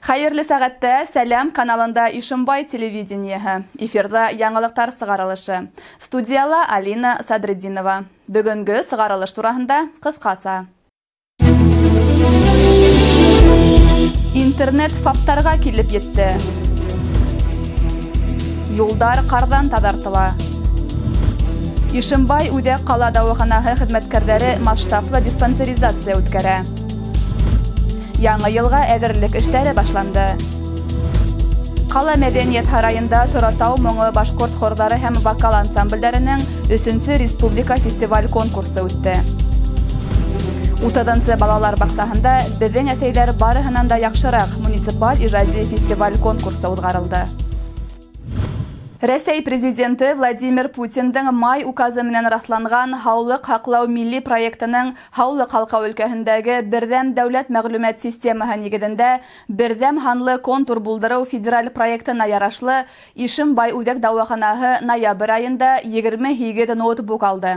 Хайырлы сәгатьтә Сәлам каналында Ишембай телевидениеһы. Эфирда яңалыктар сыгарылышы. Студияла Алина Садретдинова. Бүгенге сыгарылыш турында кыскаса. Интернет фаптарға килеп етте. Юлдар кардан тазартыла. Ишембай үдә кала дәваханаһы хезмәткәрләре масштаблы диспансеризация үткәрә. Яңа елга әзерлек эшләре башланды. Кала мәдәният һарайында Торатау моңы башкорт хордары һәм вокал ансамбльләренең 3-нче республика фестиваль конкурсы үтте. 30-нчы балалар баксаһында безнең әсәйләр барыһыннан да яхшырак муниципаль иҗади фестиваль конкурсы узгарылды. Рәсәй президенты Владимир Путиндың май указы менән расланган һаулык һаклау милли проектының һаулык халкы өлкәһендәге бердәм дәүләт мәгълүмат системаһы нигеҙендә бердәм һанлы контур булдырыу федераль проектына ярашлы Ишембай үҙәк дәваханаһы ноябрь айында 28 ноутбук алды.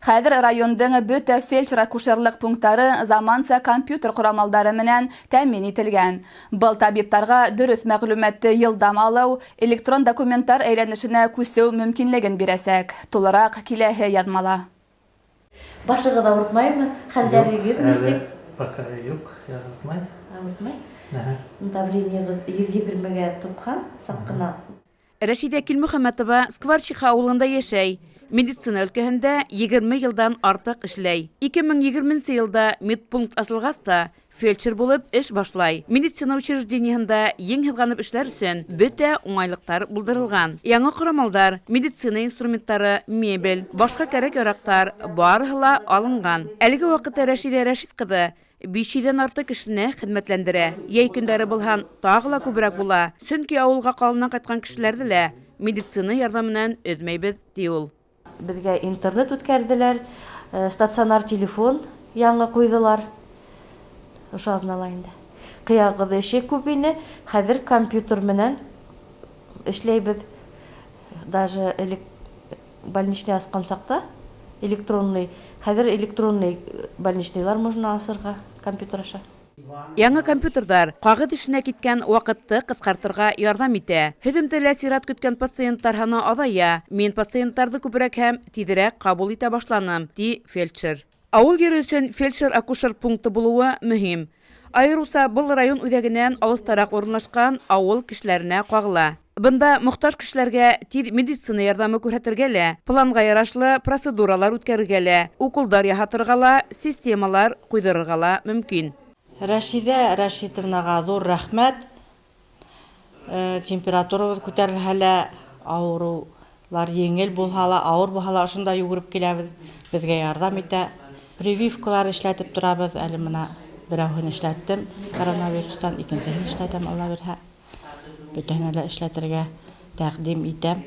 Хәҙер райондың бөтә фельдшер-акушерлык пункттары заманса компьютер ҡорамалдары менән тәьмин ителгән. Был табиптарға дөрөҫ мәғлүмәтте йылдам алыу, электрон документтар әйләнешенә күсеү мөмкинлеген бирәсәк. Тулыраҡ киләһе яҙмала. Башығыҙ ауыртмаймы? Хәлдәрегеҙ нисек? Пока юк, ауыртмай. Ауыртмай? Давлениегыҙ 120-гә тупһан, саҡ ҡына. Рәшиҙә Килмөхәмәтова Скворчиха ауылында йәшәй. Медицина өлкәһендә 20 йылдан артык эшләй. 2020 йылда медпункт асылғас та фельдшер булып эш башлай. Медицина учреждениеһында ең һыҙғанып эшләр өсөн бөтә уңайлыҡтар булдырылған. Яңы ҡорамалдар, медицина инструменттары, мебель, башҡа кәрәк-ярактар барыһы ла алынған. Әлеге ваҡытта Рәшиҙә Рәшит ҡыҙы 500-дән артык кешене хеҙмәтләндерә. Йәй көндәре булһан тағы ла күберәк була. Сөнки ауылға ҡаланан ҡайтҡан кешеләрҙе лә медицина ярҙамынан өҙмәйбеҙ, ди ул. Беҙгә интернет үткәрҙеләр, стационар телефон яңы ҡуйҙылар. Ошо аҙнала инде. Ҡыяғыҙ эше күп ине, хәҙер компьютер менән эшләйбеҙ. Даже больничный асҡан саҡта электронный, хәҙер электронный больничныйлар можно асырға компьютер аша. Яңы компьютердар ҡағыҙ эшенә киткән ваҡытты ҡыҫҡартырға ярҙам итә. Һөҙөмтәлә сират көткән пациенттар һаны аҙая. Мин пациенттарҙы күберәк һәм тиҙерәк ҡабул итә башланым, ди фельдшер. Ауыл ере өсөн фельдшер-акушер пункты булыуы мөһим. Айырыуса был район үҙәгенән алыҫтараҡ урынлашҡан ауыл кешеләренә ҡағыла. Бында мохтаж кешеләргә тиҙ медицина ярҙамы күрһәтергә лә, планға ярашлы процедуралар үткәрергә лә, уколдар яһатырға ла, системалар ҡуйҙырырға ла мөмкин. Рәшиҙә Рәшитовнаға ҙур рәхмәт. Температурабыҙ күтәрелһә лә, ауырыулар еңел булһа ла, ауыр булһа ла, ошонда йүгереп киләбеҙ, беҙгә ярҙам итә. Прививкалар эшләтеп торабыҙ, әле мына берәүһен эшләттем, коронавирустан, икенсеһен эшләтәм, Алла бирһә. Бөтәһенә лә эшләтергә тәҡдим итәм.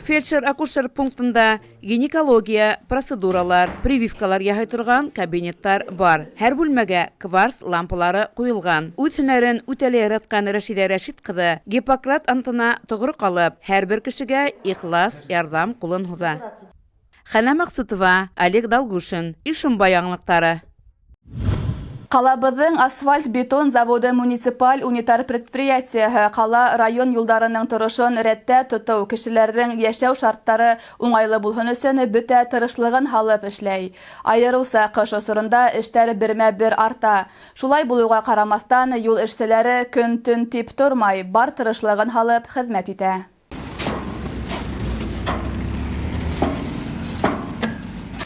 Фельдшер-акушер пунктында гинекология, процедуралар, прививкалар яһай торған кабинеттар бар. Һәр бүлмәгә кварц лампалары ҡуйылған. Үҙ һөнәрен үтәлә яратҡан Рәшиҙә Рәшит ҡыҙы Гиппократ антына тоғро ҡалып, һәр бер кешегә ихлас ярҙам ҡулын һуҙа. Хәнә Мәҡсүтова, Олег Долгушин, Ишембай яңылыҡтары. Ҡалабыҙҙың асфальт-бетон заводы муниципаль унитар предприятияһы ҡала район юлдарының торошон рәттә тотоу, кешеләрҙең йәшәү шарттары уңайлы булһын өсөн бөтә тырышлығын һалып эшләй. Айырыуса ҡыш осоронда эштәр бермә-бер арта. Шулай булыуға ҡарамаҫтан, юл эшселәре көн-төн тип тормай, бар тырышлығын һалып хеҙмәт итә.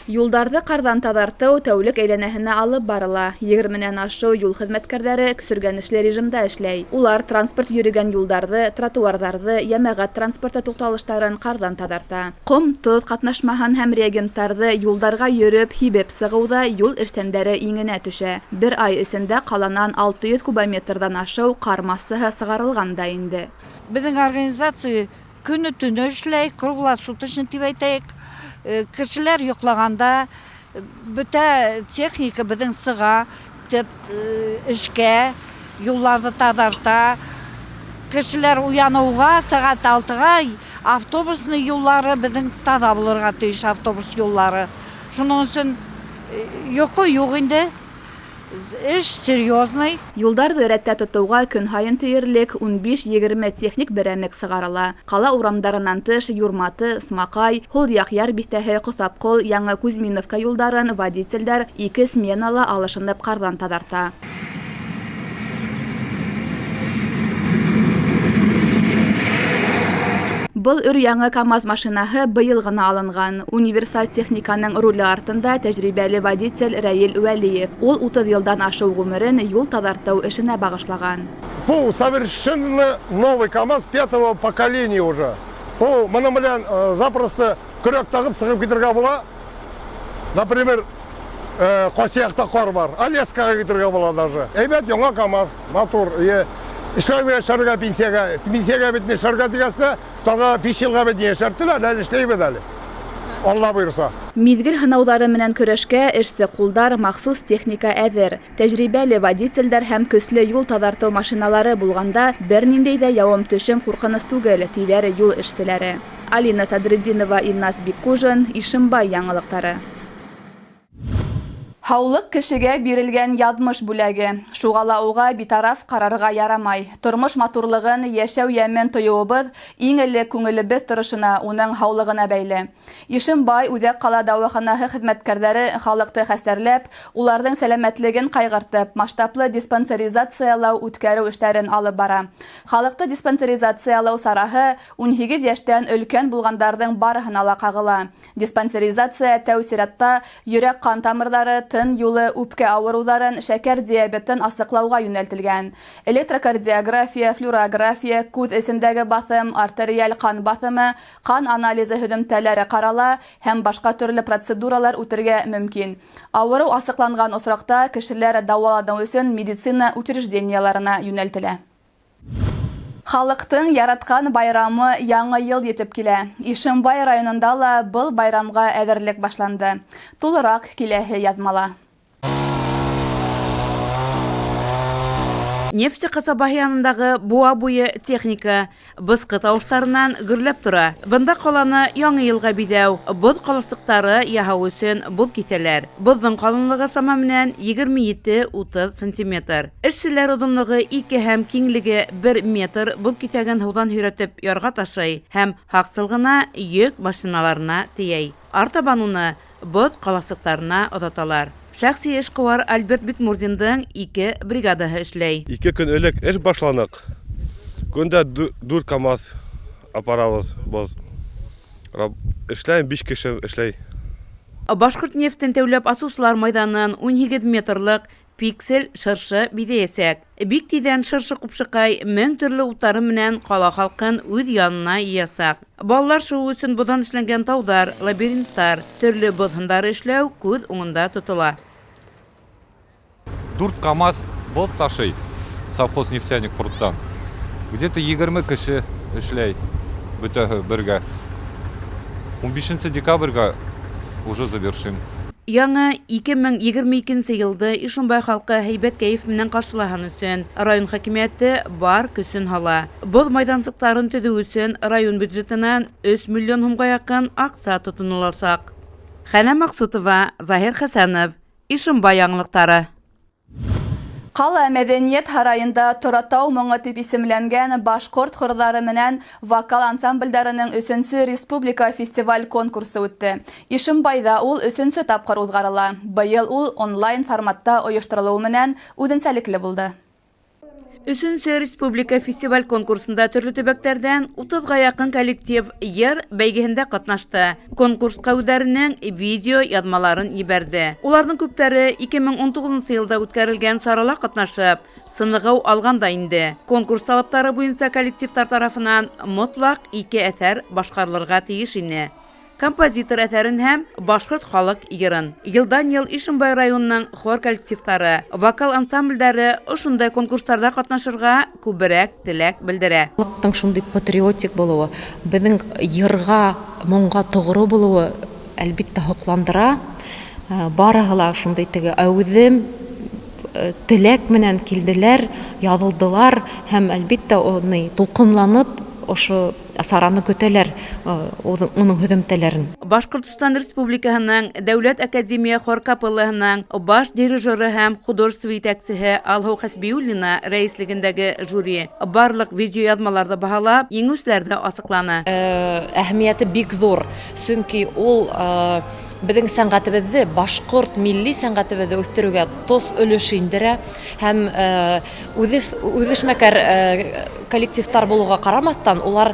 Юлдарҙы ҡарҙан таҙартыу тәүлек әйләнәһенә алып барыла. 20-нән ашыу юл хеҙмәткәрҙәре көсөргәнешле режимда эшләй. Улар транспорт йөрөгән юлдарҙы, тротуарҙарҙы, йәмәғәт транспорты туҡталыштарын ҡарҙан таҙарта. Ҡом, тоҙ ҡатнашмаһын һәм реагенттарҙы юлдарға йөрөп, һибеп сығыуҙа юл эшсәндәре иңенә төшә. Бер ай эсендә ҡаланан 600 кубометрҙан ашыу ҡар массаһы сығарылған да инде. Беҙҙең организация көнө-төнө эшләй, круглосуточно тип әйтәйек. Кешеләр йоклағанда бөтә техника беден сыга, эшкә, юлларды тадарта. Кешеләр уянуга сәгать 6-га автобусны юллары беден тада булырга тиеш, автобус юллары. Шуның өчен йокы юк инде. Эш серьезный. Юлдарды рәттә тотуга көн һайын тиерлек 15-20 техник берәмек сыгарыла. Кала урамдарыннан тыш Юрматы, Смакай, Холдияк-Яр бистәһе, Косапкол, Яңа Кузьминовка юлдарын водительдәр 2 сменала алышынып кардан тадарта. Был өр-яңы КАМАЗ машинаһы быйыл гына алынган. Универсаль техниканың руле артында тәҗрибәле водитель Рәил Вәлиев. Ул 30 елдан ашу гомерен юл таҙартыу эшенә багышлаган. Бұл совершенно новый КАМАЗ 5-го поколения уже. Бұл мұны белән запросто көрәк тағып сығып китергә була. Например, Косяқта қар бар, Алескаға китергә була даже. Әйбәт яңа КАМАЗ, мотор, эшләмәгән шәргә пенсияга битне шәргә дигәсенә, тагы 5 елга битне шәрттеләр, әле эшләйбез әле. Алла буйрса. Мизгел һынаулары менән көрәшкә эшсе кулдар, махсус техника әҙер. Тәҗрибәле водительдәр һәм көсле юл таҙартыу машиналары булганда берниндәй дә явым төшем куркыныс түгел, тиҙәр юл эшселәре. Алина Садретдинова, Илнас Биккужин, Ишембай яңылыктары. Һаулык кешегә бирелгән ядмыш бүләге. Шугала уга битараф карарга ярамай. Тормыш матурлыгын, яшәү ямен тоюыбыз иң элек күңелебез торышына, уның һаулыгына бәйле. Ишембай Үзәк ҡала дауаханаһы хеҙмәткәрҙәре халыҡты хәстәрләп, уларҙың сәләмәтлеген ҡайғыртып, масштаплы диспансеризациялау үткәреү эштәрен алып бара. Халыҡты диспансеризациялау сараһы 18 йәштән өлкән булғандарҙың барыһына ла ҡағыла. Диспансеризация тәү сиратта йөрәк ҡан тамырҙары, тын юлы, үпкә ауырыуҙарын, шәкәр диабетын асыҡлауға йүнәлтелгән. Электрокардиография, флюорография, күҙ эсендәге баҫым, артериаль ҡан баҫымы, ҡан анализы һөҙөмтәләре ҡарала һәм башҡа төрлө процедуралар үтергә мөмкин. Ауырыу асыҡланған осраҡта кешеләр дауаланыу өсөн медицина учрежденияларына йүнәлтелә. Халыҡтың яратҡан байрамы Яңы йыл етеп килә. Ишембай районында ла был байрамға әҙерлек башланды. Тулыраҡ киләһе яҙмала. Нефть ҡасабаһы янындағы буа буйы техника бысҡы тауыштарынан гөрләп тора. Бында ҡаланы Яңы йылға биҙәү, боҙ ҡаласыҡтары яһау өсөн боҙ киҫәләр. Боҙҙың ҡалынлығы сама менән 27-30 сантиметр. Эшселәр оҙонлоғо 2 һәм киңлеге 1 метр боҙ киҫәген һыуҙан һөйрәтеп ярға ташый һәм һаҡсылғына йөк машиналарына тейәй. Артабан уны боҙ ҡаласыҡтарына оҙаталар. Шәхси эшҡыуар Альберт Бикмурзиндың 2 бригадаһы эшләй. 2 көн элек эш башланыҡ. Көндә 4 КАМАЗ апарабыҙ. Эшләйем 5 кеше эшләй. Башҡорт нефтен тәүләп асыусылар майҙанын 18 метрлык пиксель шыршы биҙәйәсәк. Бик тиҙән шыршы ҡупшыҡай 1000 төрлө уттары менән ҡала халҡын үҙ янына йыясаҡ. Балалар шыуы өсөн боҙҙан эшләнгән тауҙар, лабиринттар, төрлө боҙ һындары эшләү күҙ уңында тотола. 4 КАМАЗ боҙ ташый совхоз нефтяник пруттан. Где-то 20 кеше эшләй бөтәһе бергә. 15 декабрьгә уже завершим. Яңы 2022 йылды Ишембай халҡы һәйбәт кәйеф менән ҡаршылаһын өсөн район хакимиәте бар көсөн һала. Боҙ майҙансыҡтарын төҙөү өсөн район бюджетынан 3 миллион һумға яҡын аҡса тотоноласаҡ. Хәнә Маҡсутова, Заһир Хәсәнов, Ишембай яңылыҡтары. Ҡала мәҙәниәт һарайында Торатау моңо тип исемләнгән башҡорт хорҙары менән вокал ансамбльдәренең 3-нче республика фестиваль конкурсы үтте. Ишембайҙа ул 3-нче тапҡыр уҙғарыла. Быйыл ул онлайн форматта ойошторолоу менән үҙенсәлекле булды. 3-нче республика фестиваль конкурсында төрлө төбәктәрҙән 30-ға яҡын коллектив йыр бәйгеһендә ҡатнашты. Конкурсҡа үҙҙәренең видео яҙмаларын ебәрҙе. Уларҙың күптәре 2019 йылда үткәрелгән сарала ҡатнашып, сынығыу алғанда инде. Конкурс талаптары буйынса коллективтар тарафынан мотлаҡ 2 әҫәр башҡарылырға тейеш ине. Композитор әҫәрен һәм башҡорт халыҡ йырын. Йылдан йыл Ишембай районының хор коллективтары, вокал ансамбльдәре ошондай конкурстарда ҡатнашырға күберәк теләк белдерә. Халыҡтың шундай патриотик булыуы, беҙҙең йырға, моңға тоғро булыуы әлбиттә хокландыра. Барыһы ла шундый теге әүҙем теләк менән килделәр, яҙылдылар һәм әлбиттә уны тулҡынланып ошо сараны көтәләр, уның һөҙөмтәләрен. Башҡортостан Республикаһының Дәүләт академия хор капеллаһының баш дирижеры һәм художество етәксеһе Алһыу Хәсбиуллина рәислегендәге жюри барлык видеояҙмаларҙы баһалап, еңеүселәрҙе асыҡланы. Әһәмиәте бик ҙур, сөнки ул беҙҙең сәнғәтебеҙҙе, башҡорт милли сәнғәтебеҙҙе үҫтереүгә тос өлөш индерә һәм үҙешмәкәр коллективтар булыуға ҡарамаҫтан, улар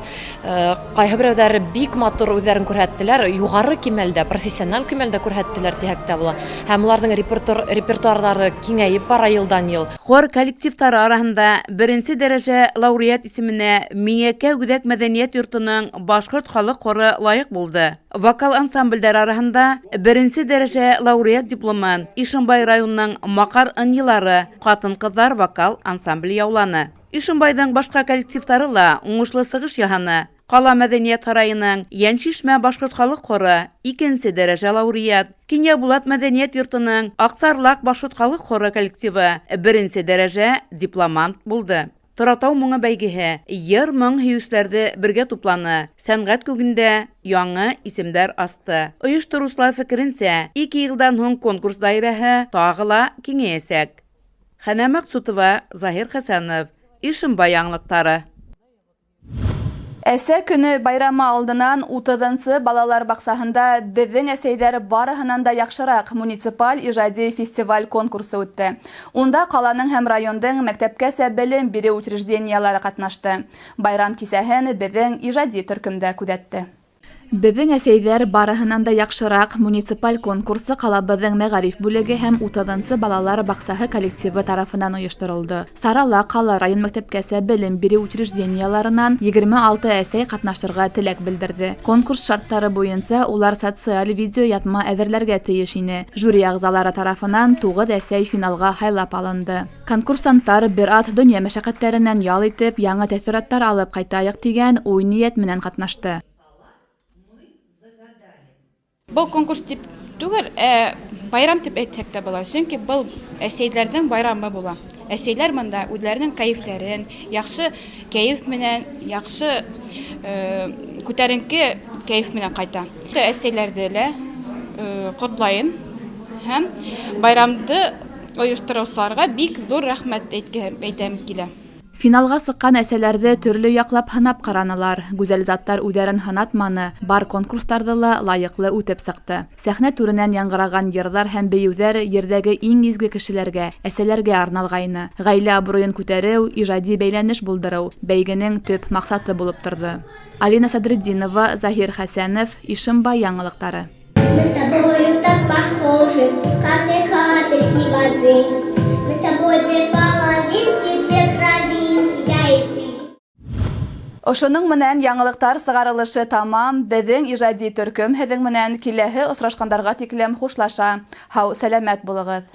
ҡайһы берәүҙәре бик матур үҙҙәрен күрһәттеләр, юғары кимәлдә, профессиональ кимәлдә күрһәттеләр тиһәк тә була. Һәм уларҙың репертуарҙары киңәйеп бара йылдан-йыл. Хор коллективтары араһында беренсе дәрәжә лауреат исеменә Миңәкә Үҙәк мәҙәниәт йортоның башҡорт халыҡ хоры лайыҡ булды. Вокал ансамбльдәр араһында беренсе дәрәжә лауреат дипломын Ишембай районының Маҡар ынйылары ҡатын-ҡыҙҙар вокал ансамбле яуланы. Ишембайҙың башҡа коллективтары ла уңышлы сығыш яһаны. Ҡала мәҙәниәт һарайының Йәншишмә башҡорт халыҡ хоры икенсе дәрәжә лауреат. Кинйә Булат мәҙәниәт йортоның Аҡсарлаҡ башҡорт халыҡ хоры коллективы беренсе дәрәжә дипломант булды. Торатау моңо бәйгеһе йыр-моң һөйөүселәрҙе бергә тупланы. Сәнғәт күгендә яңы исемдәр асты. Ойоштороусылар фекеренсә, 2 йылдан һуң конкурс даирәһе тағы ла киңәйәсәк. Хәнә Мәҡсүтова, Заһир Хәсәнов, Ишембай яңлыҡтары. Әсә көне байрамы алдынан 30-нсы балалар баҡсаһында беҙҙең әсәйҙәр барыһынан да яҡшыраҡ муниципаль ижади фестиваль конкурсы үтте. Унда ҡаланың һәм райондың мәктәпкәсә белем биреү учреждениялары ҡатнашты. Байрам кисәһен беҙҙең ижади төркөмдә күҙәтте. Беҙҙең әсәйҙәр барыһынан да яҡшыраҡ муниципаль конкурсы ҡалабыҙҙың мәғариф бүлеге һәм 30-нсы балалар баҡсаһы коллективы тарафынан ойошторолдо. Сарала ҡала район мәктәпкәсә белем биреү учрежденияларынан 26 әсәй ҡатнашырға теләк белдерҙе. Конкурс шарттары буйынса улар социаль видео ятма әҙерләргә тейеш ине. Жюри ағзалары тарафынан 9 әсәй финалға һайлап алынды. Конкурсанттар бер аҙ донъя мәшәҡәттәренән ял итеп, яңы тәьҫораттар алып ҡайтайыҡ тигән уй-ниәт менән ҡатнашты. Был конкурс тип түгел, байрам тип әйтһәк тә була. Сөнки был әсәйләрҙең байрамы була. Әсәйләр мында үҙләренең кәйефләрен, яҡшы кәйеф менән, яҡшы күтәренке кәйеф менән ҡайта. Әсәйләрҙе лә ҡотлайым һәм байрамды ойоштороусыларға бик ҙур рәхмәт әйтәм килә. Финалға сыҡҡан әсәләрҙе төрлө яҡлап һынап ҡаранылар. Гүзәл заттар үҙҙәрен һынатманы, бар конкурстарҙы ла лайыҡлы үтеп сыҡты. Сәхнә түренән яңғыраған йырҙар һәм бейеүҙәр ерҙәге иң изге кешеләргә, әсәләргә арналғайны. Ғаилә абруйын күтәреү, ижади бәйләнеш булдырыу бәйгенең төп маҡсаты булып торҙо. Алина Садриддинова, Заһир Хәсәнов, Ишембай яңылыҡтары. Мы с тобою так похожи, как две капельки воды. Мы с тобой две половинки, две кровинки, я и ты. Ошоның менән яңылыҡтар сығарылышы тамам. Беҙҙең ижади төркөм һеҙҙең менән киләһе осрашҡандарға тиклем хушлаша. Һау, сәләмәт булығыҙ.